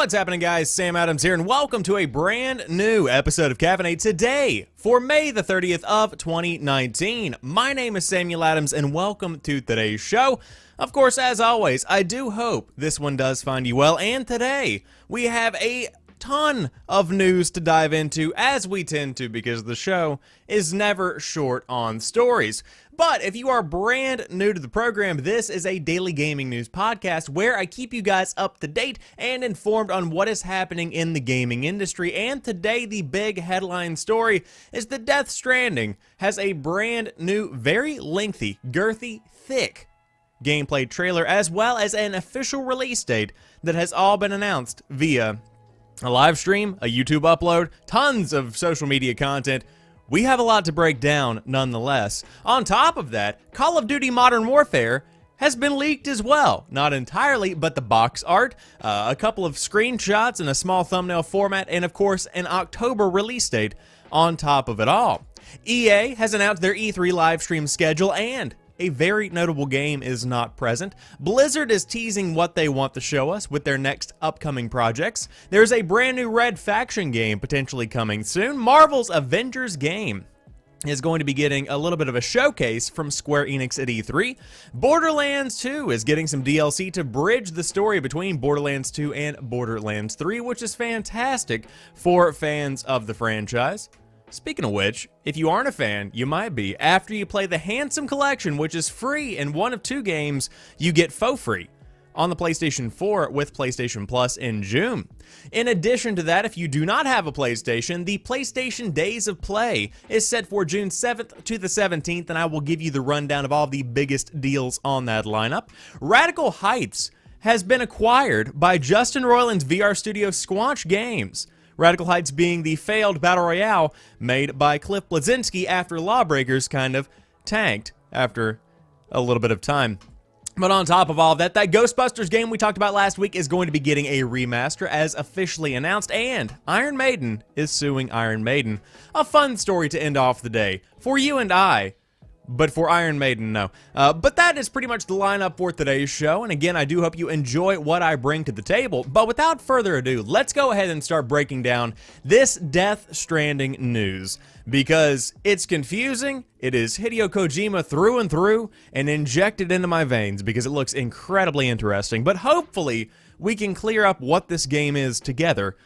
What's happening, guys? Sam Adams here, and welcome to a brand new episode of Caffeinate today for May the 30th of 2019. My name is Samuel Adams, and welcome to today's show. Of course, as always, I do hope this one does find you well, and today we have a ton of news to dive into, as we tend to, because the show is never short on stories. But if you are brand new to the program, this is a daily gaming news podcast where I keep you guys up to date and informed on what is happening in the gaming industry. And today, the big headline story is that Death Stranding has a brand new, very lengthy, girthy, thick gameplay trailer, as well as an official release date that has all been announced via a live stream, a YouTube upload, tons of social media content. We have a lot to break down nonetheless. On top of that, Call of Duty Modern Warfare has been leaked as well. Not entirely, but the box art, a couple of screenshots in a small thumbnail format, and of course an October release date on top of it all. EA has announced their E3 live stream schedule, and a very notable game is not present. Blizzard is teasing what they want to show us with their next upcoming projects. There's a brand new Red Faction game potentially coming soon. Marvel's Avengers game is going to be getting a little bit of a showcase from Square Enix at E3. Borderlands 2 is getting some DLC to bridge the story between Borderlands 2 and Borderlands 3, which is fantastic for fans of the franchise. Speaking of which, if you aren't a fan, you might be. After you play the Handsome Collection, which is free in one of two games, you get faux free on the PlayStation 4 with PlayStation Plus in June. In addition to that, if you do not have a PlayStation, the PlayStation Days of Play is set for June 7th to the 17th, and I will give you the rundown of all the biggest deals on that lineup. Radical Heights has been acquired by Justin Roiland's VR studio Squanch Games. Radical Heights being the failed battle royale made by Cliff Bleszinski after Lawbreakers kind of tanked after a little bit of time. But on top of all of that, that Ghostbusters game we talked about last week is going to be getting a remaster as officially announced, and Iron Maiden is suing Iron Maiden. A fun story to end off the day for you and I. But for Iron Maiden, no. But that is pretty much the lineup for today's show, and again, I do hope you enjoy what I bring to the table. But without further ado, let's go ahead and start breaking down this Death Stranding news, because it's confusing, it is Hideo Kojima through and through, and injected into my veins because it looks incredibly interesting. But hopefully, we can clear up what this game is together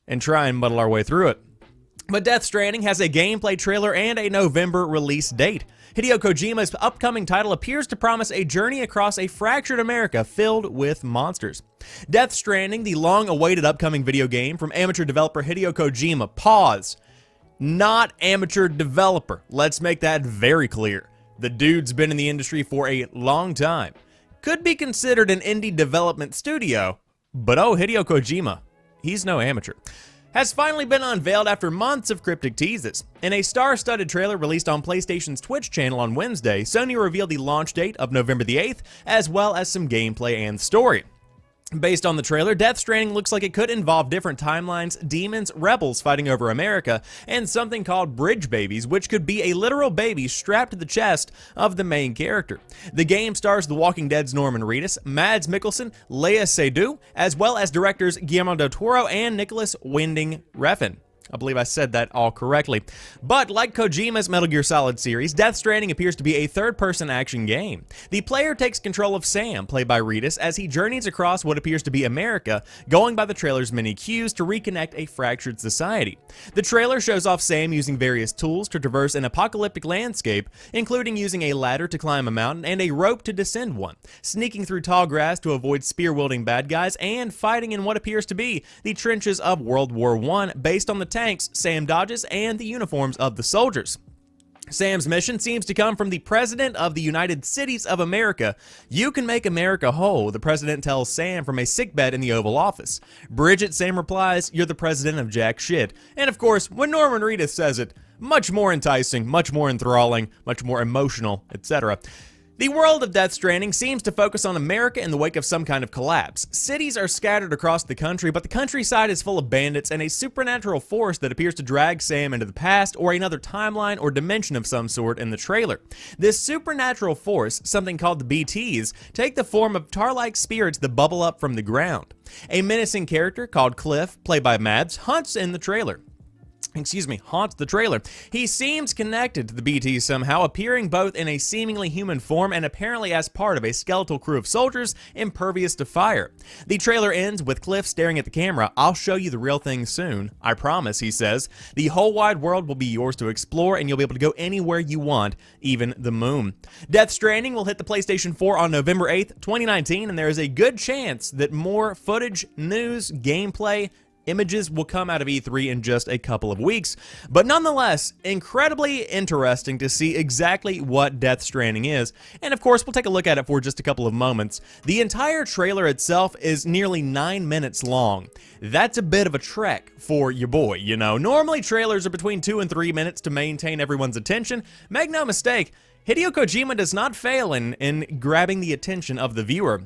and try and muddle our way through it. But Death Stranding has a gameplay trailer and a November release date. Hideo Kojima's upcoming title appears to promise a journey across a fractured America filled with monsters. Death Stranding, the long-awaited upcoming video game from amateur developer Hideo Kojima. Pause. Not amateur developer. Let's make that very clear. The dude's been in the industry for a long time. Could be considered an indie development studio, but oh, Hideo Kojima, he's no amateur. Has finally been unveiled after months of cryptic teases. In a star-studded trailer released on PlayStation's Twitch channel on Wednesday, Sony revealed the launch date of November the 8th, as well as some gameplay and story. Based on the trailer, Death Stranding looks like it could involve different timelines, demons, rebels fighting over America, and something called bridge babies, which could be a literal baby strapped to the chest of the main character. The game stars The Walking Dead's Norman Reedus, Mads Mikkelsen, Léa Seydoux, as well as directors Guillermo del Toro and Nicholas Winding Refn. I believe I said that all correctly. But like Kojima's Metal Gear Solid series, Death Stranding appears to be a third-person action game. The player takes control of Sam, played by Reedus, as he journeys across what appears to be America, going by the trailer's many cues to reconnect a fractured society. The trailer shows off Sam using various tools to traverse an apocalyptic landscape, including using a ladder to climb a mountain and a rope to descend one, sneaking through tall grass to avoid spear-wielding bad guys, and fighting in what appears to be the trenches of World War I based on the tanks Sam dodges and the uniforms of the soldiers. Sam's mission seems to come from the President of the United Cities of America. "You can make America whole," the President tells Sam from a sickbed in the Oval Office. "Bridget," Sam replies, "you're the President of jack shit." And of course, when Norman Reedus says it, much more enticing, much more enthralling, much more emotional, etc. The world of Death Stranding seems to focus on America in the wake of some kind of collapse. Cities are scattered across the country, but the countryside is full of bandits and a supernatural force that appears to drag Sam into the past or another timeline or dimension of some sort in the trailer. This supernatural force, something called the BTs, take the form of tar-like spirits that bubble up from the ground. A menacing character called Cliff, played by Mads, haunts the trailer. He seems connected to the BTs somehow, appearing both in a seemingly human form and apparently as part of a skeletal crew of soldiers impervious to fire. The trailer ends with Cliff staring at the camera. "I'll show you the real thing soon. I promise," he says. "The whole wide world will be yours to explore, and you'll be able to go anywhere you want, even the moon." Death Stranding will hit the PlayStation 4 on November 8th, 2019, and there is a good chance that more footage, news, gameplay, images will come out of E3 in just a couple of weeks, but nonetheless, incredibly interesting to see exactly what Death Stranding is, and of course, we'll take a look at it for just a couple of moments. The entire trailer itself is nearly 9 minutes long. That's a bit of a trek for your boy, you know. Normally, trailers are between 2 and 3 minutes to maintain everyone's attention. Make no mistake, Hideo Kojima does not fail in grabbing the attention of the viewer.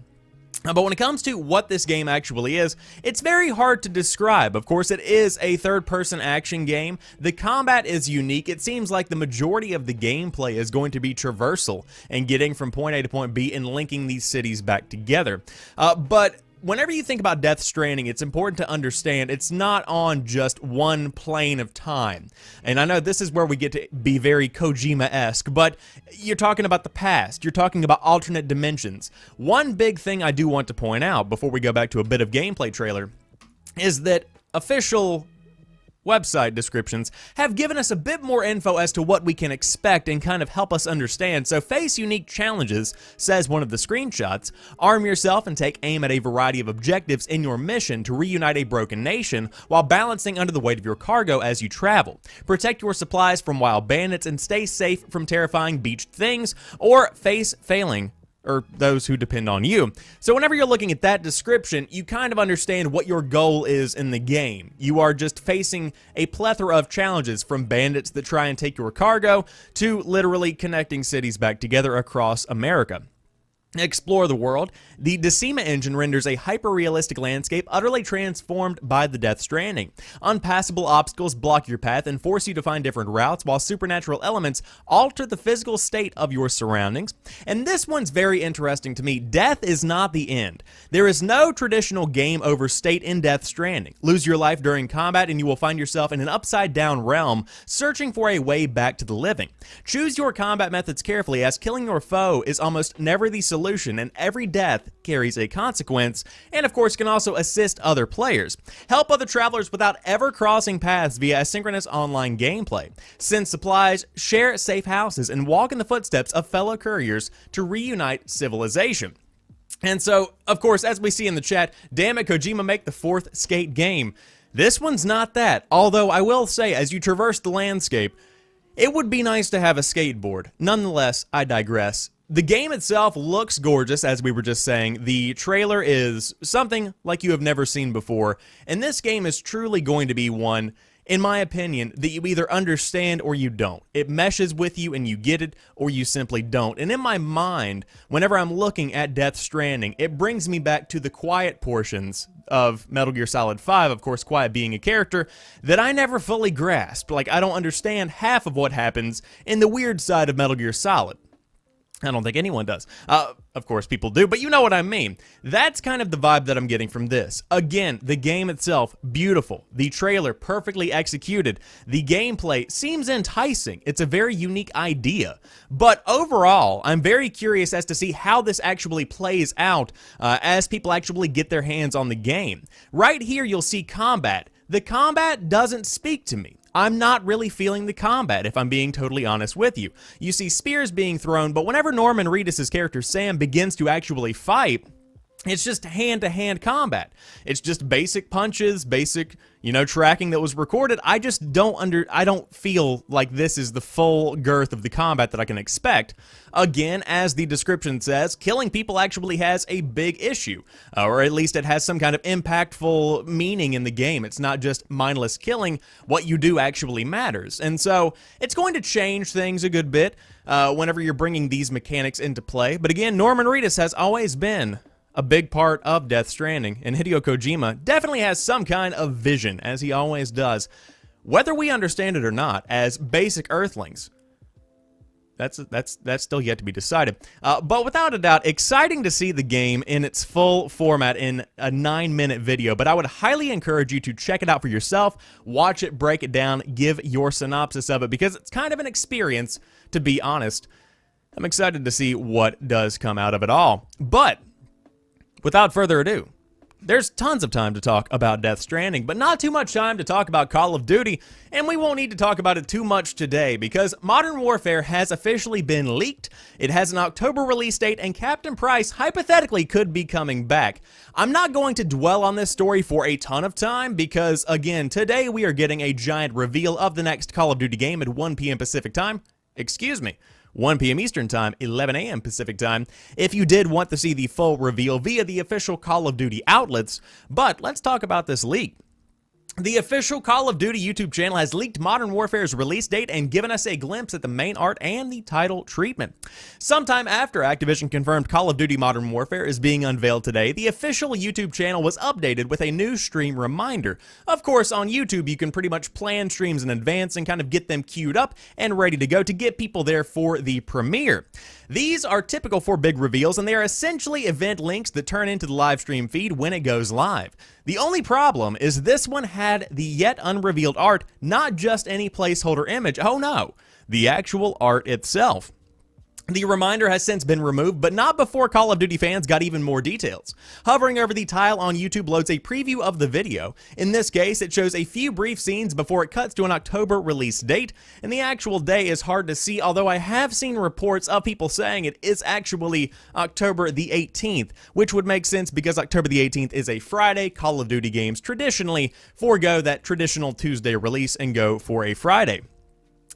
But when it comes to what this game actually is, it's very hard to describe. Of course, it is a third-person action game. The combat is unique. It seems like the majority of the gameplay is going to be traversal and getting from point A to point B and linking these cities back together. But whenever you think about Death Stranding, it's important to understand it's not on just one plane of time. And I know this is where we get to be very Kojima-esque, but you're talking about the past. You're talking about alternate dimensions. One big thing I do want to point out before we go back to a bit of gameplay trailer is that official website descriptions have given us a bit more info as to what we can expect and kind of help us understand. So face unique challenges, says one of the screenshots. Arm yourself and take aim at a variety of objectives in your mission to reunite a broken nation while balancing under the weight of your cargo as you travel. Protect your supplies from wild bandits and stay safe from terrifying beached things, or face failing, or those who depend on you. So whenever you're looking at that description, you kind of understand what your goal is in the game. You are just facing a plethora of challenges, from bandits that try and take your cargo to literally connecting cities back together across America. Explore the world. The Decima engine renders a hyper-realistic landscape utterly transformed by the Death Stranding. Unpassable obstacles block your path and force you to find different routes, while supernatural elements alter the physical state of your surroundings. And this one's very interesting to me. Death is not the end. There is no traditional game over state in Death Stranding. Lose your life during combat and you will find yourself in an upside-down realm, searching for a way back to the living. Choose your combat methods carefully, as killing your foe is almost never the solution, and every death carries a consequence, and of course can also assist other players. Help other travelers without ever crossing paths via asynchronous online gameplay. Send supplies, share safe houses, and walk in the footsteps of fellow couriers to reunite civilization. And so, of course, as we see in the chat, damn it, Kojima, make the 4th skate game. This one's not that, although I will say, as you traverse the landscape, it would be nice to have a skateboard. Nonetheless, I digress. The game itself looks gorgeous, as we were just saying. The trailer is something like you have never seen before, and this game is truly going to be one, in my opinion, that you either understand or you don't. It meshes with you and you get it, or you simply don't. And in my mind, whenever I'm looking at Death Stranding, it brings me back to the quiet portions of Metal Gear Solid 5, of course, Quiet being a character that I never fully grasped. Like, I don't understand half of what happens in the weird side of Metal Gear Solid. I don't think anyone does. Of course, people do, but you know what I mean. That's kind of the vibe that I'm getting from this. Again, the game itself, beautiful. The trailer, perfectly executed. The gameplay seems enticing. It's a very unique idea. But overall, I'm very curious as to see how this actually plays out as people actually get their hands on the game. Right here, you'll see combat. The combat doesn't speak to me. I'm not really feeling the combat, if I'm being totally honest with you. You see spears being thrown, but whenever Norman Reedus' character Sam begins to actually fight, It's just hand-to-hand combat. It's just basic punches, basic, tracking that was recorded. I don't feel like this is the full girth of the combat that I can expect. Again, as the description says, killing people actually has a big issue, or at least it has some kind of impactful meaning in the game. It's not just mindless killing. What you do actually matters. And so it's going to change things a good bit whenever you're bringing these mechanics into play. But again, Norman Reedus has always been a big part of Death Stranding, and Hideo Kojima definitely has some kind of vision, as he always does. Whether we understand it or not, as basic Earthlings, that's still yet to be decided. But without a doubt, exciting to see the game in its full format in a 9-minute video, but I would highly encourage you to check it out for yourself, watch it, break it down, give your synopsis of it, because it's kind of an experience, to be honest. I'm excited to see what does come out of it all. But without further ado, there's tons of time to talk about Death Stranding, but not too much time to talk about Call of Duty, and we won't need to talk about it too much today, because Modern Warfare has officially been leaked, it has an October release date, and Captain Price hypothetically could be coming back. I'm not going to dwell on this story for a ton of time, because again, today we are getting a giant reveal of the next Call of Duty game at 1 p.m. Pacific time. 1 p.m. Eastern Time, 11 a.m. Pacific Time, if you did want to see the full reveal via the official Call of Duty outlets. But let's talk about this leak. The official Call of Duty YouTube channel has leaked Modern Warfare's release date and given us a glimpse at the main art and the title treatment. Sometime after Activision confirmed Call of Duty Modern Warfare is being unveiled today, the official YouTube channel was updated with a new stream reminder. Of course, on YouTube, you can pretty much plan streams in advance and kind of get them queued up and ready to go to get people there for the premiere. These are typical for big reveals, and they are essentially event links that turn into the live stream feed when it goes live. The only problem is this one had the yet unrevealed art, not just any placeholder image. Oh no, the actual art itself. The reminder has since been removed, but not before Call of Duty fans got even more details. Hovering over the tile on YouTube loads a preview of the video. In this case, it shows a few brief scenes before it cuts to an October release date, and the actual day is hard to see, although I have seen reports of people saying it is actually October the 18th, which would make sense because October the 18th is a Friday. Call of Duty games traditionally forego that traditional Tuesday release and go for a Friday.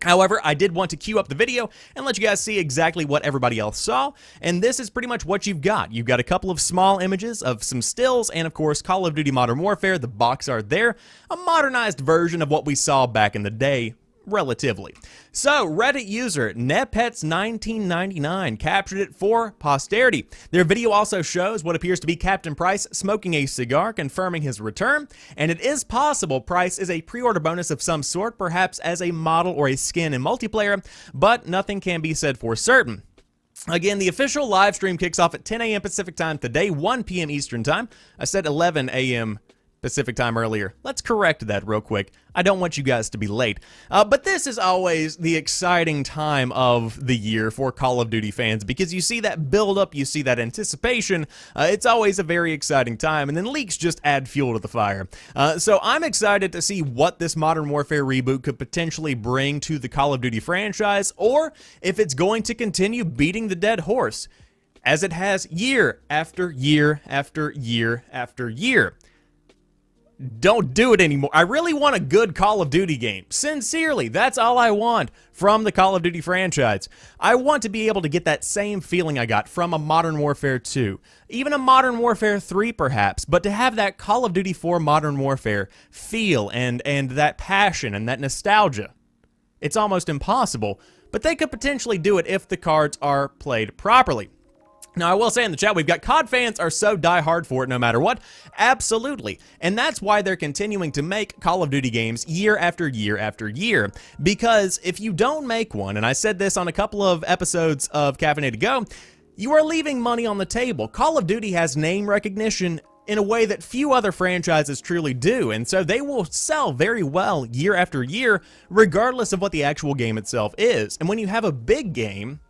However, I did want to queue up the video and let you guys see exactly what everybody else saw, and this is pretty much what you've got. You've got a couple of small images of some stills, and of course, Call of Duty Modern Warfare, the box art there, a modernized version of what we saw back in the day, relatively. So, Reddit user Nepets1999 captured it for posterity. Their video also shows what appears to be Captain Price smoking a cigar, confirming his return, and it is possible Price is a pre-order bonus of some sort, perhaps as a model or a skin in multiplayer, but nothing can be said for certain. Again, the official live stream kicks off at 10 a.m. Pacific Time today, 1 p.m. Eastern Time. I said 11 a.m. Pacific Time earlier. Let's correct that real quick. I don't want you guys to be late. But this is always the exciting time of the year for Call of Duty fans because you see that build up, you see that anticipation. It's always a very exciting time, and then leaks just add fuel to the fire. So I'm excited to see what this Modern Warfare reboot could potentially bring to the Call of Duty franchise, or if it's going to continue beating the dead horse, as it has year after year after year after year. Don't do it anymore. I really want a good Call of Duty game. Sincerely, that's all I want from the Call of Duty franchise. I want to be able to get that same feeling I got from a Modern Warfare 2, even a Modern Warfare 3 perhaps, but to have that Call of Duty 4 Modern Warfare feel and that passion and that nostalgia. It's almost impossible, but they could potentially do it if the cards are played properly. Now, I will say in the chat, we've got COD fans are so diehard for it no matter what. Absolutely. And that's why they're continuing to make Call of Duty games year after year after year. Because if you don't make one, and I said this on a couple of episodes of Caffeinate to Go, you are leaving money on the table. Call of Duty has name recognition in a way that few other franchises truly do, and so they will sell very well year after year, regardless of what the actual game itself is. And when you have a big game,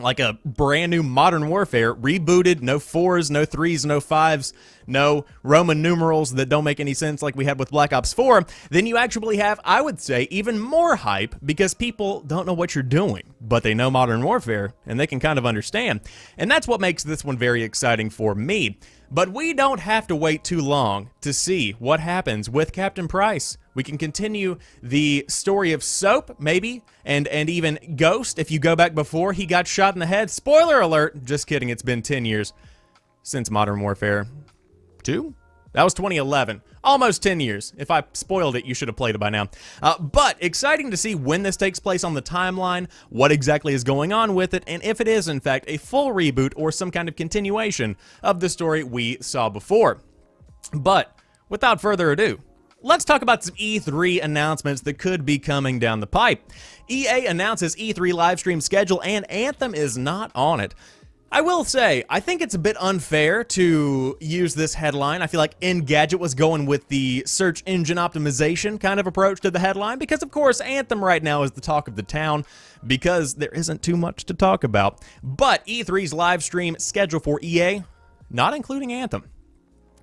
like a brand new Modern Warfare, rebooted, no 4s, no 3s, no 5s, no Roman numerals that don't make any sense like we had with Black Ops 4, then you actually have, I would say, even more hype because people don't know what you're doing, but they know Modern Warfare and they can kind of understand. And that's what makes this one very exciting for me. But we don't have to wait too long to see what happens with Captain Price. We can continue the story of Soap, maybe, and even Ghost if you go back before he got shot in the head. Spoiler alert! Just kidding, it's been 10 years since Modern Warfare 2? That was 2011. Almost 10 years. If I spoiled it, you should have played it by now. But exciting to see when this takes place on the timeline, what exactly is going on with it, and if it is, in fact, a full reboot or some kind of continuation of the story we saw before. But without further ado, let's talk about some E3 announcements that could be coming down the pipe. EA announces E3 livestream schedule, and Anthem is not on it. I will say, I think it's a bit unfair to use this headline. I feel like Engadget was going with the search engine optimization kind of approach to the headline because, of course, Anthem right now is the talk of the town because there isn't too much to talk about. But E3's live stream schedule for EA, not including Anthem.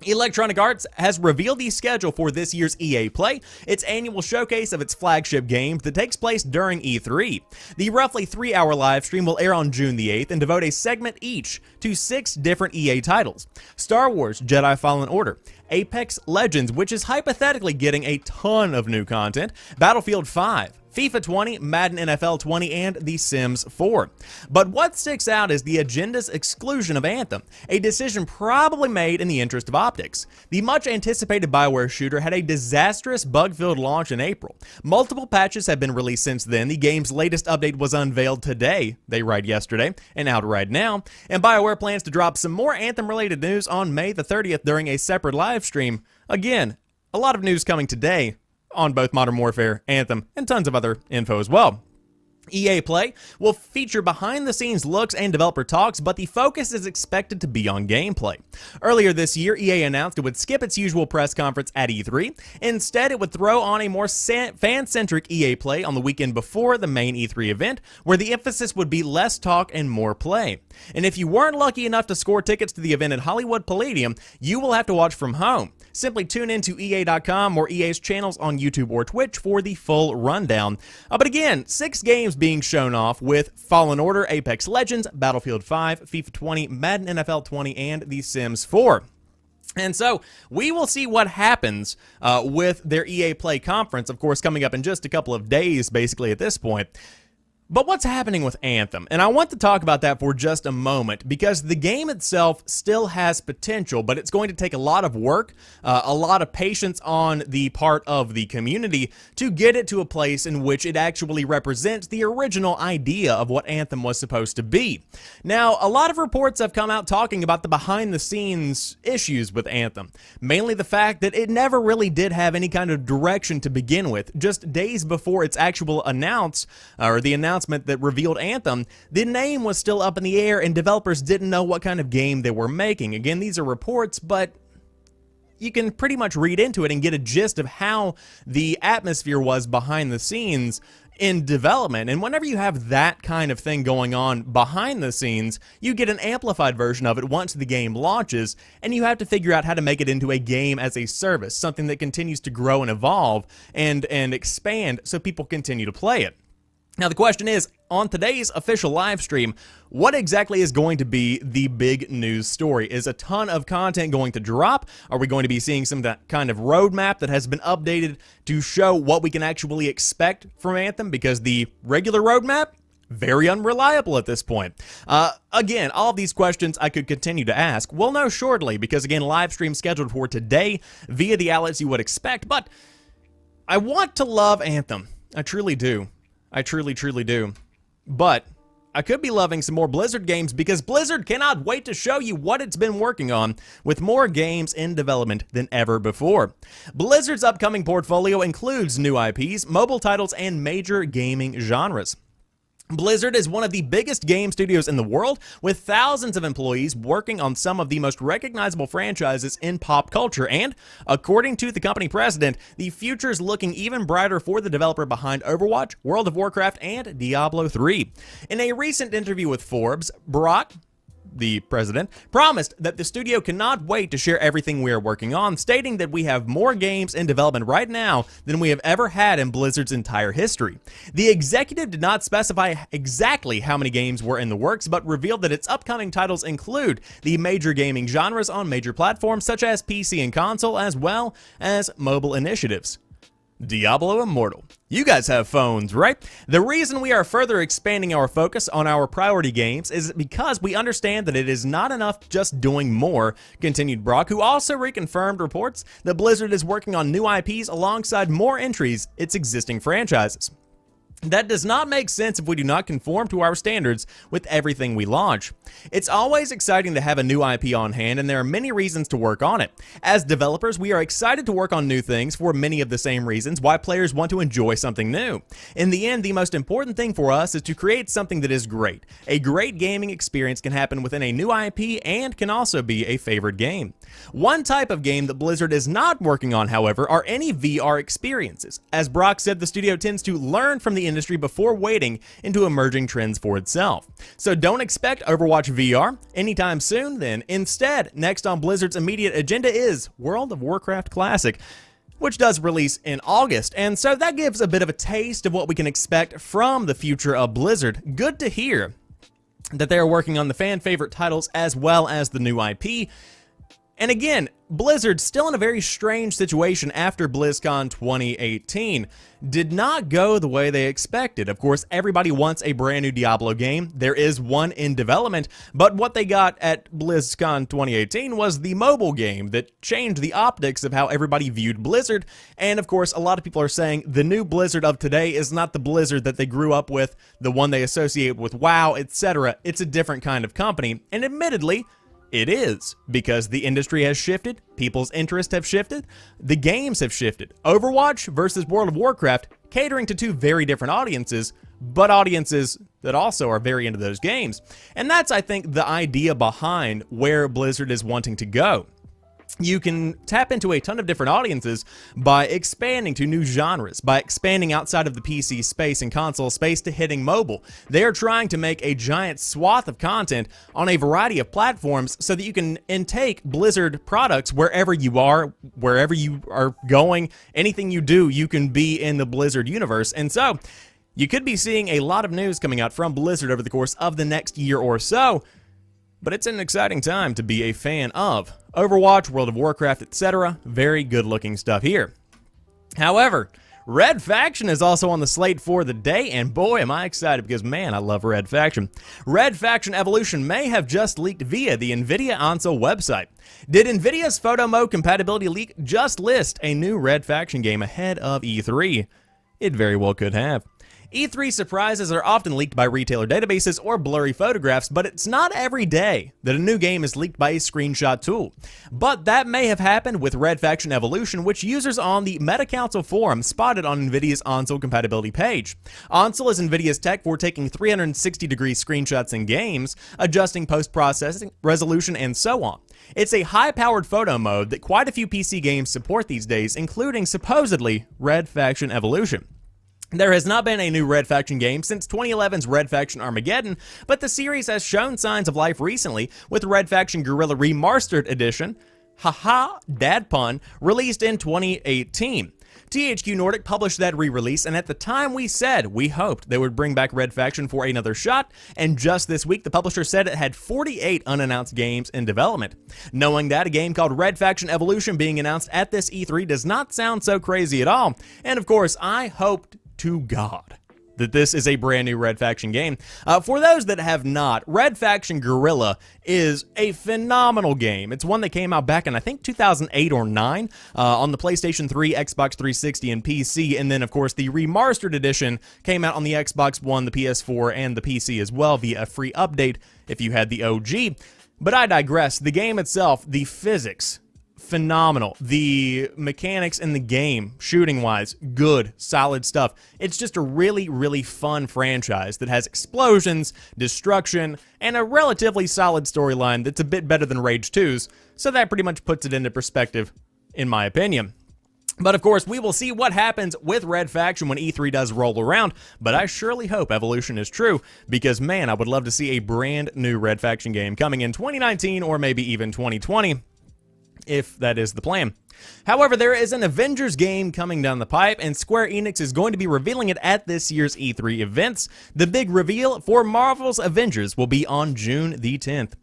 Electronic Arts has revealed the schedule for this year's EA Play, its annual showcase of its flagship games that takes place during E3. The roughly 3-hour live stream will air on June the 8th and devote a segment each to 6 different EA titles. Star Wars Jedi Fallen Order, Apex Legends, which is hypothetically getting a ton of new content, Battlefield 5, FIFA 20, Madden NFL 20, and The Sims 4. But what sticks out is the agenda's exclusion of Anthem, a decision probably made in the interest of optics. The much-anticipated BioWare shooter had a disastrous bug-filled launch in April. Multiple patches have been released since then. The game's latest update was unveiled today, they write yesterday, and out right now, and BioWare plans to drop some more Anthem-related news on May the 30th during a separate live stream. Again, a lot of news coming today on both Modern Warfare, Anthem, and tons of other info as well. EA Play will feature behind-the-scenes looks and developer talks, but the focus is expected to be on gameplay. Earlier this year, EA announced it would skip its usual press conference at E3. Instead, it would throw on a more fan-centric EA Play on the weekend before the main E3 event, where the emphasis would be less talk and more play. And if you weren't lucky enough to score tickets to the event at Hollywood Palladium, you will have to watch from home. Simply tune into EA.com or EA's channels on YouTube or Twitch for the full rundown. But again, 6 games being shown off with Fallen Order, Apex Legends, Battlefield 5, FIFA 20, Madden NFL 20, and The Sims 4. And so, we will see what happens with their EA Play conference, of course, coming up in just a couple of days, basically, at this point. But what's happening with Anthem? And I want to talk about that for just a moment because the game itself still has potential, but it's going to take a lot of work, a lot of patience on the part of the community to get it to a place in which it actually represents the original idea of what Anthem was supposed to be. Now, a lot of reports have come out talking about the behind-the-scenes issues with Anthem, mainly the fact that it never really did have any kind of direction to begin with. Just days before its actual the announcement that revealed Anthem, the name was still up in the air and developers didn't know what kind of game they were making. Again, these are reports, but you can pretty much read into it and get a gist of how the atmosphere was behind the scenes in development. And whenever you have that kind of thing going on behind the scenes, you get an amplified version of it once the game launches, and you have to figure out how to make it into a game as a service, something that continues to grow and evolve and expand so people continue to play it. Now, the question is, on today's official live stream, what exactly is going to be the big news story? Is a ton of content going to drop? Are we going to be seeing some kind of roadmap that has been updated to show what we can actually expect from Anthem? Because the regular roadmap, very unreliable at this point. Again, all of these questions I could continue to ask. We'll know shortly because, again, live stream scheduled for today via the outlets you would expect. But I want to love Anthem. I truly do. I truly, truly do. But I could be loving some more Blizzard games because Blizzard cannot wait to show you what it's been working on with more games in development than ever before. Blizzard's upcoming portfolio includes new IPs, mobile titles, and major gaming genres. Blizzard is one of the biggest game studios in the world, with thousands of employees working on some of the most recognizable franchises in pop culture, and according to the company president, the future is looking even brighter for the developer behind Overwatch, World of Warcraft, and Diablo 3. In a recent interview with Forbes, Brock, the president, promised that the studio cannot wait to share everything we are working on, stating that we have more games in development right now than we have ever had in Blizzard's entire history. The executive did not specify exactly how many games were in the works, but revealed that its upcoming titles include the major gaming genres on major platforms such as PC and console, as well as mobile initiatives. Diablo Immortal. You guys have phones, right? The reason we are further expanding our focus on our priority games is because we understand that it is not enough just doing more, continued Brock, who also reconfirmed reports that Blizzard is working on new IPs alongside more entries its existing franchises. That does not make sense if we do not conform to our standards with everything we launch. It's always exciting to have a new IP on hand, and there are many reasons to work on it. As developers, we are excited to work on new things for many of the same reasons why players want to enjoy something new. In the end, the most important thing for us is to create something that is great. A great gaming experience can happen within a new IP and can also be a favored game. One type of game that Blizzard is not working on, however, are any VR experiences. As Brock said, the studio tends to learn from the industry before wading into emerging trends for itself. So don't expect Overwatch VR anytime soon then. Instead, next on Blizzard's immediate agenda is World of Warcraft Classic, which does release in August, and so that gives a bit of a taste of what we can expect from the future of Blizzard. Good to hear that they are working on the fan favorite titles as well as the new IP. And again, Blizzard's still in a very strange situation after BlizzCon 2018. Did not go the way they expected. Of course, everybody wants a brand new Diablo game. There is one in development, but what they got at BlizzCon 2018 was the mobile game that changed the optics of how everybody viewed Blizzard. And of course, a lot of people are saying the new Blizzard of today is not the Blizzard that they grew up with, the one they associate with WoW, etc. It's a different kind of company, and admittedly, it is, because the industry has shifted, people's interests have shifted, the games have shifted. Overwatch versus World of Warcraft, catering to two very different audiences, but audiences that also are very into those games. And that's, I think, the idea behind where Blizzard is wanting to go. You can tap into a ton of different audiences by expanding to new genres, by expanding outside of the PC space and console space to hitting mobile. They are trying to make a giant swath of content on a variety of platforms so that you can intake Blizzard products wherever you are going, anything you do, you can be in the Blizzard universe. And so, you could be seeing a lot of news coming out from Blizzard over the course of the next year or so. But it's an exciting time to be a fan of Overwatch, World of Warcraft, etc. Very good looking stuff here. However, Red Faction is also on the slate for the day, and boy am I excited because man, I love Red Faction. Red Faction Evolution may have just leaked via the NVIDIA Ansel website. Did NVIDIA's photo mode compatibility leak just list a new Red Faction game ahead of E3? It very well could have. E3 surprises are often leaked by retailer databases or blurry photographs, but it's not every day that a new game is leaked by a screenshot tool. But that may have happened with Red Faction Evolution, which users on the Meta Council forum spotted on NVIDIA's Ansel compatibility page. Ansel is NVIDIA's tech for taking 360-degree screenshots in games, adjusting post-processing, resolution, and so on. It's a high-powered photo mode that quite a few PC games support these days, including, supposedly, Red Faction Evolution. There has not been a new Red Faction game since 2011's Red Faction Armageddon, but the series has shown signs of life recently with Red Faction Guerrilla Remastered Edition, haha, dad pun, released in 2018. THQ Nordic published that re-release, and at the time we said we hoped they would bring back Red Faction for another shot, and just this week the publisher said it had 48 unannounced games in development. Knowing that, a game called Red Faction Evolution being announced at this E3 does not sound so crazy at all, and of course I hoped to God that this is a brand new Red Faction game. For those that have not, Red Faction Guerrilla is a phenomenal game. It's one that came out back in, I think, 2008 or 9 on the PlayStation 3, Xbox 360, and PC, and then, of course, the Remastered Edition came out on the Xbox One, the PS4, and the PC as well via a free update if you had the OG. But I digress. The game itself, the physics, phenomenal. The mechanics in the game, shooting-wise, good, solid stuff. It's just a really, really fun franchise that has explosions, destruction, and a relatively solid storyline that's a bit better than Rage 2's, so that pretty much puts it into perspective, in my opinion. But of course, we will see what happens with Red Faction when E3 does roll around, but I surely hope Evolution is true, because man, I would love to see a brand new Red Faction game coming in 2019 or maybe even 2020, if that is the plan. However, there is an Avengers game coming down the pipe, and Square Enix is going to be revealing it at this year's E3 events. The big reveal for Marvel's Avengers will be on June the 10th.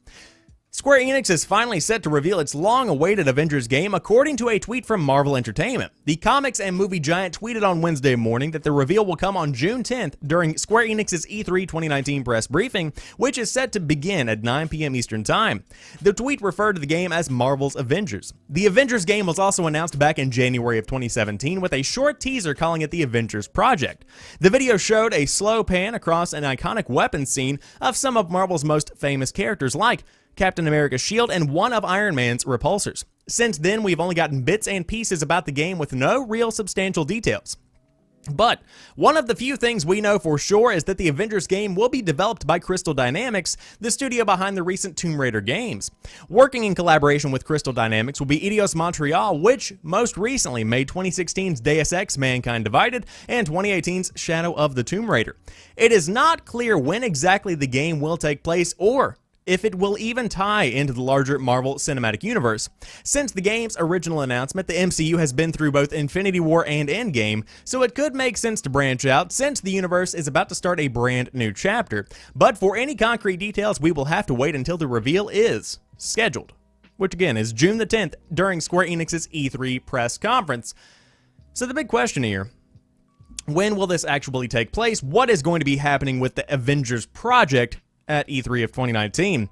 Square Enix is finally set to reveal its long-awaited Avengers game, according to a tweet from Marvel Entertainment. The comics and movie giant tweeted on Wednesday morning that the reveal will come on June 10th during Square Enix's E3 2019 press briefing, which is set to begin at 9 p.m. Eastern Time. The tweet referred to the game as Marvel's Avengers. The Avengers game was also announced back in January of 2017 with a short teaser calling it the Avengers Project. The video showed a slow pan across an iconic weapon scene of some of Marvel's most famous characters like Captain America's shield, and one of Iron Man's repulsors. Since then, we've only gotten bits and pieces about the game with no real substantial details. But one of the few things we know for sure is that the Avengers game will be developed by Crystal Dynamics, the studio behind the recent Tomb Raider games. Working in collaboration with Crystal Dynamics will be Eidos Montreal, which most recently made 2016's Deus Ex Mankind Divided and 2018's Shadow of the Tomb Raider. It is not clear when exactly the game will take place or if it will even tie into the larger Marvel Cinematic Universe. Since the game's original announcement, the MCU has been through both Infinity War and Endgame, so it could make sense to branch out since the universe is about to start a brand new chapter. But for any concrete details, we will have to wait until the reveal is scheduled, which again is June the 10th during Square Enix's E3 press conference. So the big question here, when will this actually take place? What is going to be happening with the Avengers project at E3 of 2019.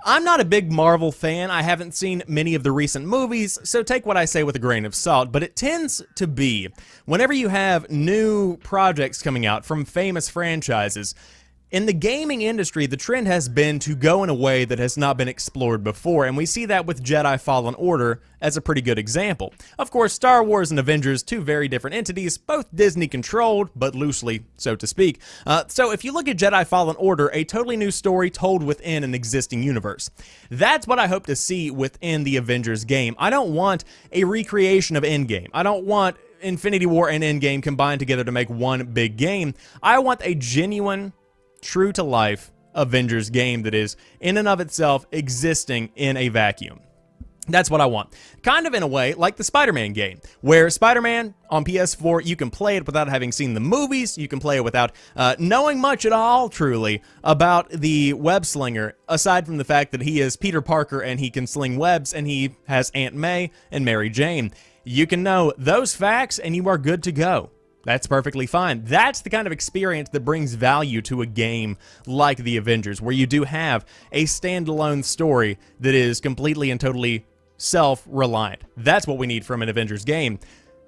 I'm not a big Marvel fan. I haven't seen many of the recent movies, so take what I say with a grain of salt, but it tends to be, whenever you have new projects coming out from famous franchises, in the gaming industry, the trend has been to go in a way that has not been explored before, and we see that with Jedi Fallen Order as a pretty good example. Of course, Star Wars and Avengers, two very different entities, both Disney-controlled, but loosely, so to speak. So if you look at Jedi Fallen Order, a totally new story told within an existing universe. That's what I hope to see within the Avengers game. I don't want a recreation of Endgame. I don't want Infinity War and Endgame combined together to make one big game. I want a genuine, true-to-life Avengers game that is, in and of itself, existing in a vacuum. That's what I want. Kind of in a way like the Spider-Man game, where Spider-Man on PS4, you can play it without having seen the movies, you can play it without knowing much at all, truly, about the web slinger, aside from the fact that he is Peter Parker and he can sling webs and he has Aunt May and Mary Jane. You can know those facts and you are good to go. That's perfectly fine. That's the kind of experience that brings value to a game like The Avengers, where you do have a standalone story that is completely and totally self-reliant. That's what we need from an Avengers game.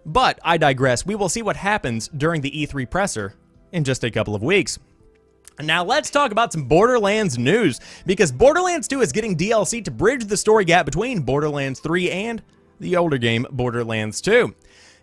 But I digress. We will see what happens during the E3 presser in just a couple of weeks. Now let's talk about some Borderlands news, because Borderlands 2 is getting DLC to bridge the story gap between Borderlands 3 and the older game Borderlands 2.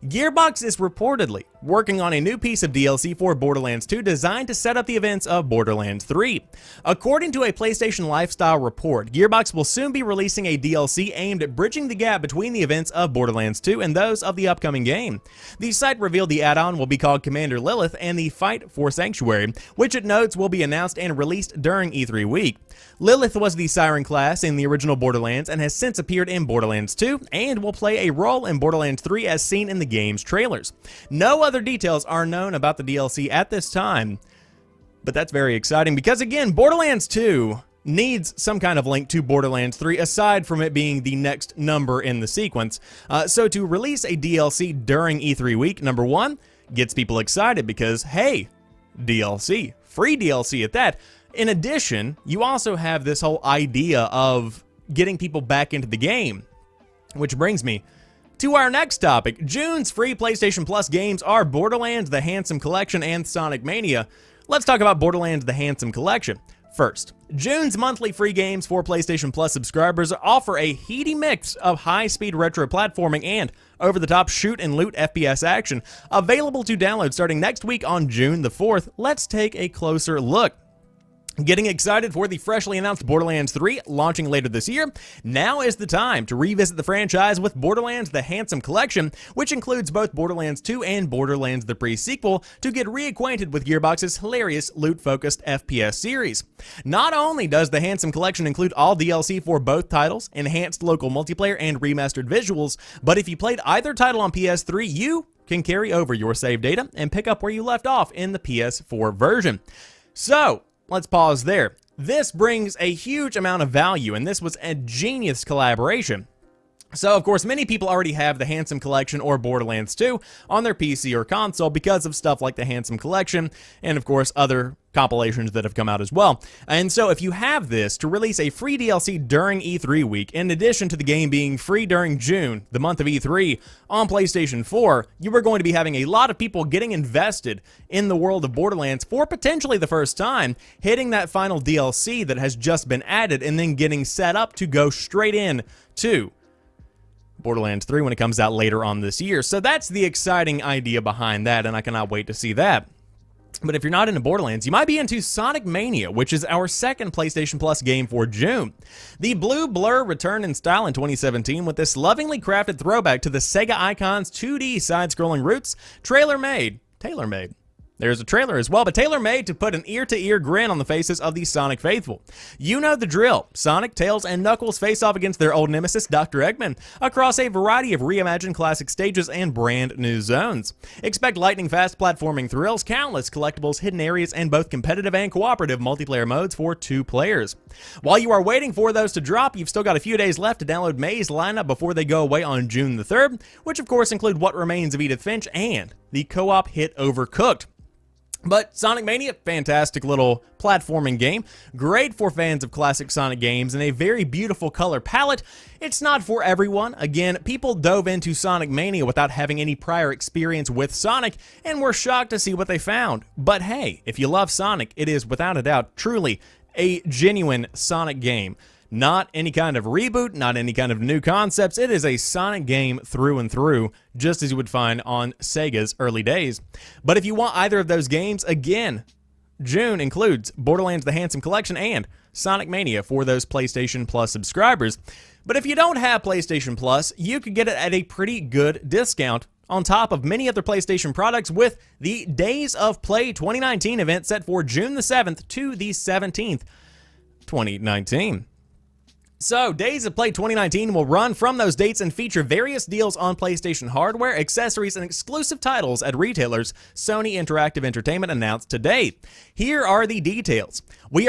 Gearbox is reportedly working on a new piece of DLC for Borderlands 2 designed to set up the events of Borderlands 3. According to a PlayStation Lifestyle report, Gearbox will soon be releasing a DLC aimed at bridging the gap between the events of Borderlands 2 and those of the upcoming game. The site revealed the add-on will be called Commander Lilith and the Fight for Sanctuary, which it notes will be announced and released during E3 week. Lilith was the Siren class in the original Borderlands and has since appeared in Borderlands 2 and will play a role in Borderlands 3 as seen in the game's trailers. No other details are known about the DLC at this time, but that's very exciting because, again, Borderlands 2 needs some kind of link to Borderlands 3 aside from it being the next number in the sequence. So to release a DLC during E3 week, number one, gets people excited because, hey, DLC, free DLC at that. In addition, you also have this whole idea of getting people back into the game, which brings me to our next topic. June's free PlayStation Plus games are Borderlands: The Handsome Collection and Sonic Mania. Let's talk about Borderlands: The Handsome Collection. First, June's monthly free games for PlayStation Plus subscribers offer a heady mix of high-speed retro platforming and over-the-top shoot and loot FPS action. Available to download starting next week on June the 4th, let's take a closer look. Getting excited for the freshly announced Borderlands 3 launching later this year? Now is the time to revisit the franchise with Borderlands The Handsome Collection, which includes both Borderlands 2 and Borderlands the pre-sequel, to get reacquainted with Gearbox's hilarious loot-focused FPS series. Not only does the Handsome Collection include all DLC for both titles, enhanced local multiplayer, and remastered visuals, but if you played either title on PS3, you can carry over your save data and pick up where you left off in the PS4 version. So, let's pause there. This brings a huge amount of value, and this was a genius collaboration. So, of course, many people already have the Handsome Collection or Borderlands 2 on their PC or console because of stuff like the Handsome Collection and, of course, other compilations that have come out as well. And so if you have this, to release a free DLC during E3 week, in addition to the game being free during June, the month of E3, on PlayStation 4, you are going to be having a lot of people getting invested in the world of Borderlands for potentially the first time, hitting that final DLC that has just been added, and then getting set up to go straight in to Borderlands 3 when it comes out later on this year. So that's the exciting idea behind that, and I cannot wait to see that. But if you're not into Borderlands, you might be into Sonic Mania, which is our second PlayStation Plus game for June. The Blue Blur returned in style in 2017 with this lovingly crafted throwback to the Sega Icon's 2D side-scrolling roots, tailor-made. There's a trailer as well, but tailor-made to put an ear-to-ear grin on the faces of the Sonic faithful. You know the drill. Sonic, Tails, and Knuckles face off against their old nemesis, Dr. Eggman, across a variety of reimagined classic stages and brand new zones. Expect lightning-fast platforming thrills, countless collectibles, hidden areas, and both competitive and cooperative multiplayer modes for 2 players. While you are waiting for those to drop, you've still got a few days left to download May's lineup before they go away on June the 3rd, which of course include What Remains of Edith Finch and the co-op hit Overcooked. But Sonic Mania, fantastic little platforming game, great for fans of classic Sonic games, and a very beautiful color palette. It's not for everyone. Again, people dove into Sonic Mania without having any prior experience with Sonic, and were shocked to see what they found. But hey, if you love Sonic, it is without a doubt truly a genuine Sonic game. Not any kind of reboot, not any kind of new concepts. It is a Sonic game through and through, just as you would find on Sega's early days. But if you want either of those games, again, June includes Borderlands The Handsome Collection and Sonic Mania for those PlayStation Plus subscribers. But if you don't have PlayStation Plus, you could get it at a pretty good discount on top of many other PlayStation products with the Days of Play 2019 event set for June the 7th to the 17th, 2019. So, Days of Play 2019 will run from those dates and feature various deals on PlayStation hardware, accessories, and exclusive titles at retailers, Sony Interactive Entertainment announced today. Here are the details. We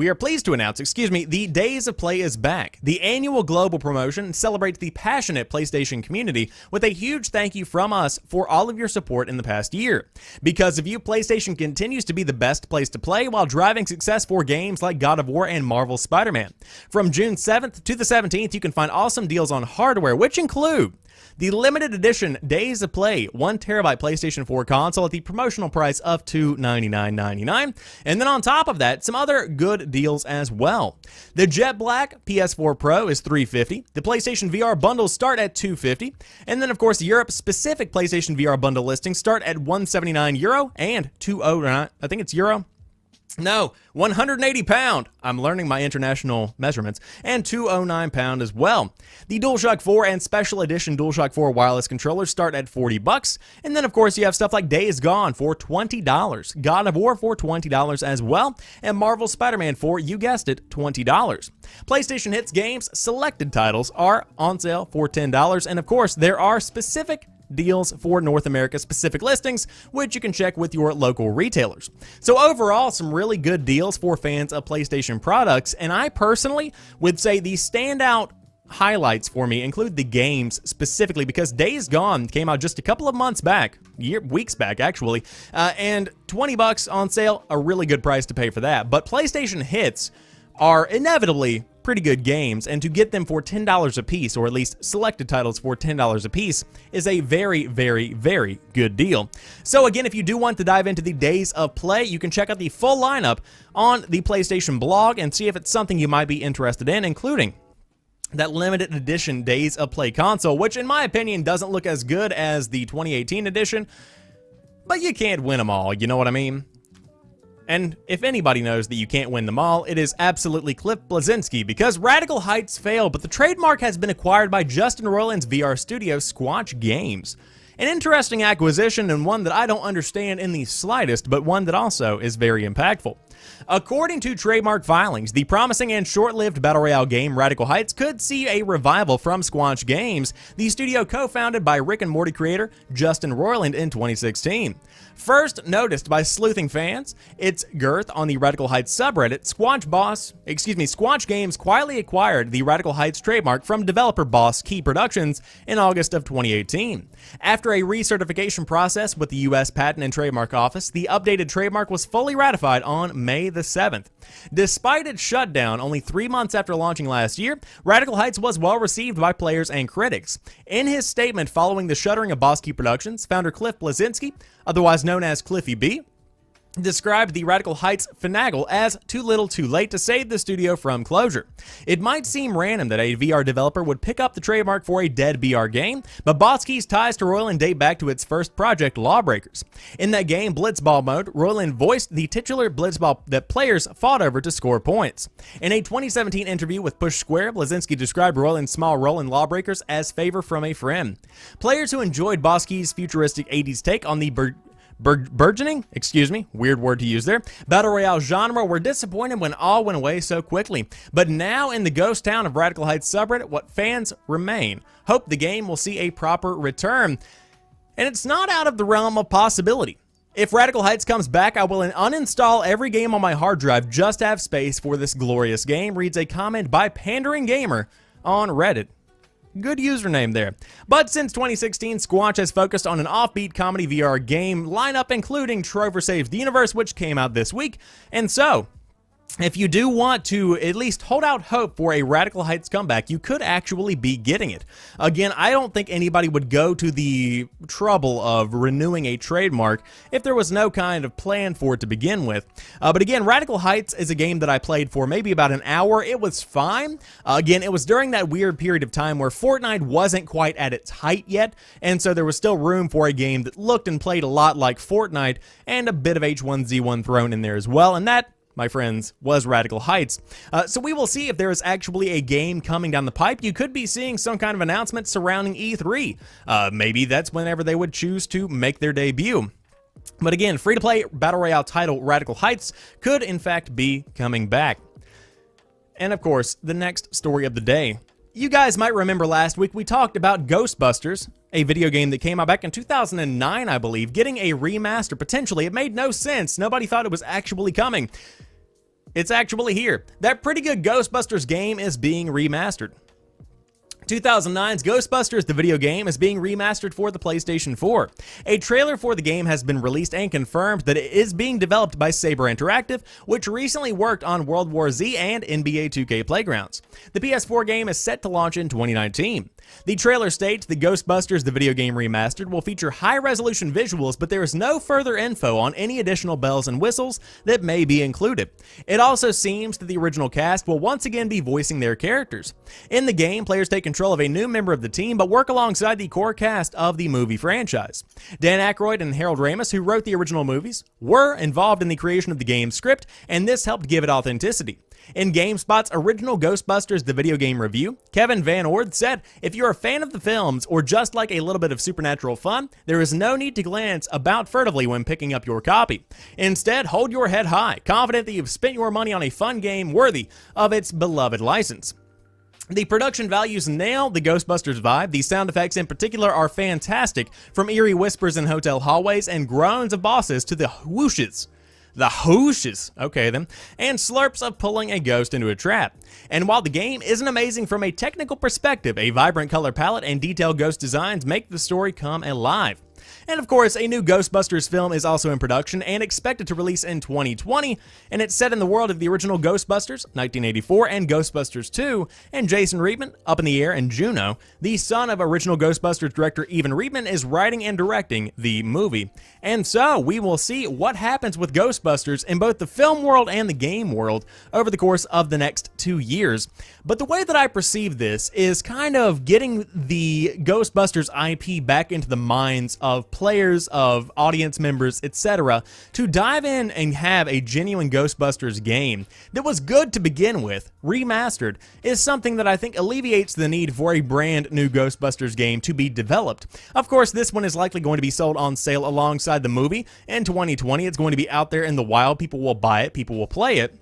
are pleased to announce, the Days of Play is back. The annual global promotion celebrates the passionate PlayStation community with a huge thank you from us for all of your support in the past year. Because of you, PlayStation continues to be the best place to play while driving success for games like God of War and Marvel's Spider-Man. From June 7th to the 17th, you can find awesome deals on hardware, which include the limited edition Days of Play 1TB PlayStation 4 console at the promotional price of $299.99. And then on top of that, some other good deals as well. The Jet Black PS4 Pro is $350. The PlayStation VR bundles start at $250. And then, of course, Europe-specific PlayStation VR bundle listings start at €179 and €209. I think it's euro. No, £180. I'm learning my international measurements. And £209 as well. The DualShock 4 and Special Edition DualShock 4 wireless controllers start at $40. And then, of course, you have stuff like Days Gone for $20. God of War for $20 as well. And Marvel Spider-Man for, you guessed it, $20. PlayStation Hits games selected titles are on sale for $10. And, of course, there are specific deals for North America specific listings, which you can check with your local retailers. So overall, some really good deals for fans of PlayStation products, and I personally would say the standout highlights for me include the games specifically, because Days Gone came out just a couple of months back, weeks back actually, and $20 on sale, a really good price to pay for that. But PlayStation Hits are inevitably pretty good games, and to get them for $10 a piece, or at least selected titles for $10 a piece, is a very, very, very good deal. So again, if you do want to dive into the days of play, you can check out the full lineup on the PlayStation blog and see if it's something you might be interested in, including that limited edition Days of Play console, which in my opinion doesn't look as good as the 2018 edition, but you can't win them all, you know what I mean? And if anybody knows that you can't win them all, it is absolutely Cliff Bleszinski, because Radical Heights failed, but the trademark has been acquired by Justin Roiland's VR studio, Squanch Games. An interesting acquisition, and one that I don't understand in the slightest, but one that also is very impactful. According to trademark filings, the promising and short-lived Battle Royale game Radical Heights could see a revival from Squanch Games, the studio co-founded by Rick and Morty creator Justin Roiland in 2016. First noticed by sleuthing fans, its girth on the Radical Heights subreddit, Squanch Games quietly acquired the Radical Heights trademark from developer Boss Key Productions in August of 2018. After a recertification process with the U.S. Patent and Trademark Office, the updated trademark was fully ratified on May the 7th. Despite its shutdown only 3 months after launching last year, Radical Heights was well received by players and critics. In his statement following the shuttering of Boss Key Productions, founder Cliff Bleszinski, otherwise known as Cliffy B, described the Radical Heights finagle as too little too late to save the studio from closure. It might seem random that a VR developer would pick up the trademark for a dead VR game, but Botsky's ties to Roiland date back to its first project, Lawbreakers. In that game, Blitzball mode, Roiland voiced the titular blitzball that players fought over to score points. In a 2017 interview with Push Square, Bleszinski described Roiland's small role in Lawbreakers as favor from a friend. Players who enjoyed Botsky's futuristic 80s take on the burgeoning, weird word to use there, Battle Royale genre were disappointed when all went away so quickly. But now in the ghost town of Radical Heights subreddit, what fans remain hope the game will see a proper return. And it's not out of the realm of possibility. If Radical Heights comes back, I will uninstall every game on my hard drive just to have space for this glorious game, reads a comment by Pandering Gamer on Reddit. Good username there. But since 2016, Squanch has focused on an offbeat comedy VR game lineup, including Trover Saves the Universe, which came out this week. And so, if you do want to at least hold out hope for a Radical Heights comeback, you could actually be getting it. Again, I don't think anybody would go to the trouble of renewing a trademark if there was no kind of plan for it to begin with. But again, Radical Heights is a game that I played for maybe about an hour. It was fine. Again, it was during that weird period of time where Fortnite wasn't quite at its height yet, and so there was still room for a game that looked and played a lot like Fortnite, and a bit of H1Z1 thrown in there as well, and that, my friends, was Radical Heights. So we will see if there is actually a game coming down the pipe. You could be seeing some kind of announcement surrounding E3. Maybe that's whenever they would choose to make their debut. But again, free-to-play Battle Royale title Radical Heights could in fact be coming back. And of course, the next story of the day. You guys might remember last week we talked about Ghostbusters, a video game that came out back in 2009, I believe, getting a remaster potentially. It made no sense. Nobody thought it was actually coming. It's actually here. That pretty good Ghostbusters game is being remastered. 2009's Ghostbusters, the video game, is being remastered for the PlayStation 4. A trailer for the game has been released and confirmed that it is being developed by Saber Interactive, which recently worked on World War Z and NBA 2K Playgrounds. The PS4 game is set to launch in 2019. The trailer states the Ghostbusters, the video game remastered, will feature high-resolution visuals, but there is no further info on any additional bells and whistles that may be included. It also seems that the original cast will once again be voicing their characters. In the game, players take control of a new member of the team, but work alongside the core cast of the movie franchise. Dan Aykroyd and Harold Ramis, who wrote the original movies, were involved in the creation of the game's script, and this helped give it authenticity. In GameSpot's original Ghostbusters, the video game review, Kevin Van Ord said, "If you're a fan of the films or just like a little bit of supernatural fun, there is no need to glance about furtively when picking up your copy. Instead, hold your head high, confident that you've spent your money on a fun game worthy of its beloved license." The production values nail the Ghostbusters vibe. The sound effects in particular are fantastic, from eerie whispers in hotel hallways and groans of bosses to the whooshes. The whooshes, okay then, and slurps of pulling a ghost into a trap. And while the game isn't amazing from a technical perspective, a vibrant color palette and detailed ghost designs make the story come alive. And of course, a new Ghostbusters film is also in production and expected to release in 2020, and it's set in the world of the original Ghostbusters, 1984, and Ghostbusters 2, and Jason Reitman, up in the air, and Juno, the son of original Ghostbusters director Evan Reitman, is writing and directing the movie. And so, we will see what happens with Ghostbusters in both the film world and the game world over the course of the next 2 years. But the way that I perceive this is kind of getting the Ghostbusters IP back into the minds of players, of audience members, etc., to dive in and have a genuine Ghostbusters game that was good to begin with, remastered, is something that I think alleviates the need for a brand new Ghostbusters game to be developed. Of course, this one is likely going to be sold on sale alongside the movie in 2020. It's going to be out there in the wild. People will buy it, people will play it.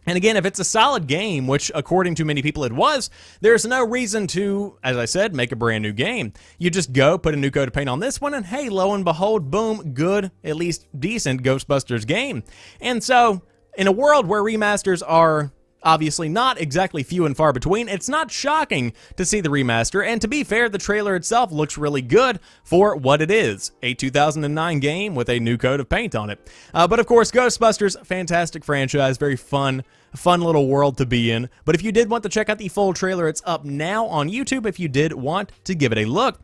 And again, if it's a solid game, which according to many people it was, there's no reason to, as I said, make a brand new game. You just go, put a new coat of paint on this one, and hey, lo and behold, boom, good, at least decent Ghostbusters game. And so, in a world where remasters are obviously not exactly few and far between, it's not shocking to see the remaster, and to be fair, the trailer itself looks really good for what it is, a 2009 game with a new coat of paint on it. But of course, Ghostbusters, fantastic franchise, very fun little world to be in. But if you did want to check out the full trailer, it's up now on YouTube if you did want to give it a look.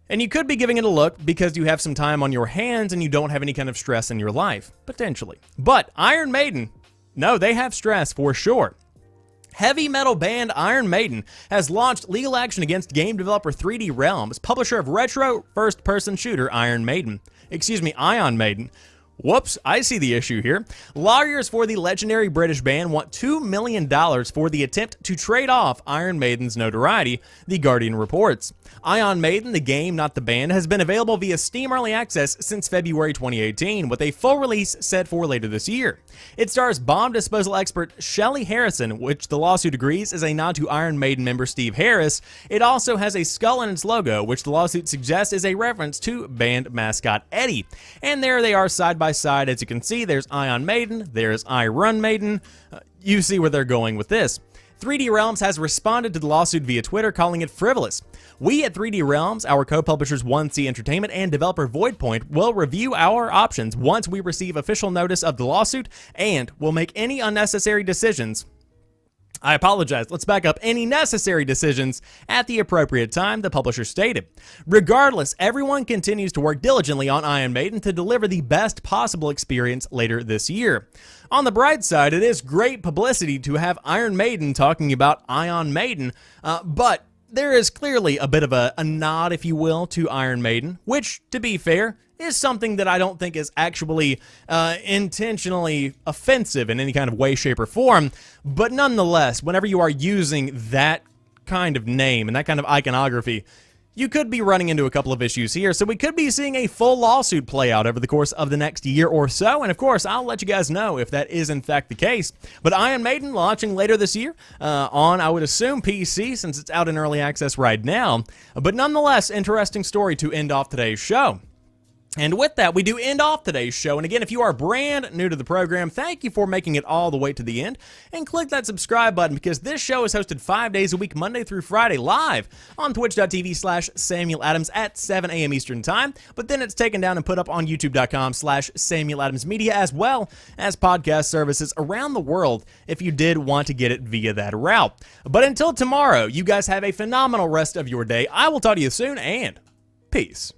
And you could be giving it a look because you have some time on your hands and you don't have any kind of stress in your life, potentially. But Iron Maiden, no, they have stress for sure. Heavy metal band Iron Maiden has launched legal action against game developer 3D Realms, publisher of retro first-person shooter Iron Maiden. Ion Maiden. Whoops, I see the issue here. Lawyers for the legendary British band want $2 million for the attempt to trade off Iron Maiden's notoriety, The Guardian reports. Ion Maiden, the game, not the band, has been available via Steam Early Access since February 2018, with a full release set for later this year. It stars bomb disposal expert Shelley Harrison, which the lawsuit agrees is a nod to Iron Maiden member Steve Harris. It also has a skull in its logo, which the lawsuit suggests is a reference to band mascot Eddie. And there they are side by side. As you can see, there's Ion Maiden, there's I Run Maiden. You see where they're going with this. 3D Realms has responded to the lawsuit via Twitter, calling it frivolous. We at 3D Realms, our co-publishers 1C Entertainment and developer Voidpoint, will review our options once we receive official notice of the lawsuit and will make any unnecessary decisions. I apologize, let's back up. Any necessary decisions at the appropriate time, the publisher stated. Regardless, everyone continues to work diligently on Iron Maiden to deliver the best possible experience later this year. On the bright side, it is great publicity to have Iron Maiden talking about Ion Maiden, but there is clearly a bit of a nod, if you will, to Iron Maiden, which, to be fair, is something that I don't think is actually intentionally offensive in any kind of way, shape, or form. But nonetheless, whenever you are using that kind of name and that kind of iconography, you could be running into a couple of issues here, so we could be seeing a full lawsuit play out over the course of the next year or so, and of course, I'll let you guys know if that is in fact the case. But Iron Maiden launching later this year on, I would assume, PC, since it's out in early access right now. But nonetheless, interesting story to end off today's show. And with that, we do end off today's show. And again, if you are brand new to the program, thank you for making it all the way to the end. And click that subscribe button, because this show is hosted 5 days a week, Monday through Friday, live on twitch.tv/SamuelAdams at 7 a.m. Eastern Time. But then it's taken down and put up on youtube.com/SamuelAdamsMedia, as well as podcast services around the world if you did want to get it via that route. But until tomorrow, you guys have a phenomenal rest of your day. I will talk to you soon, and peace.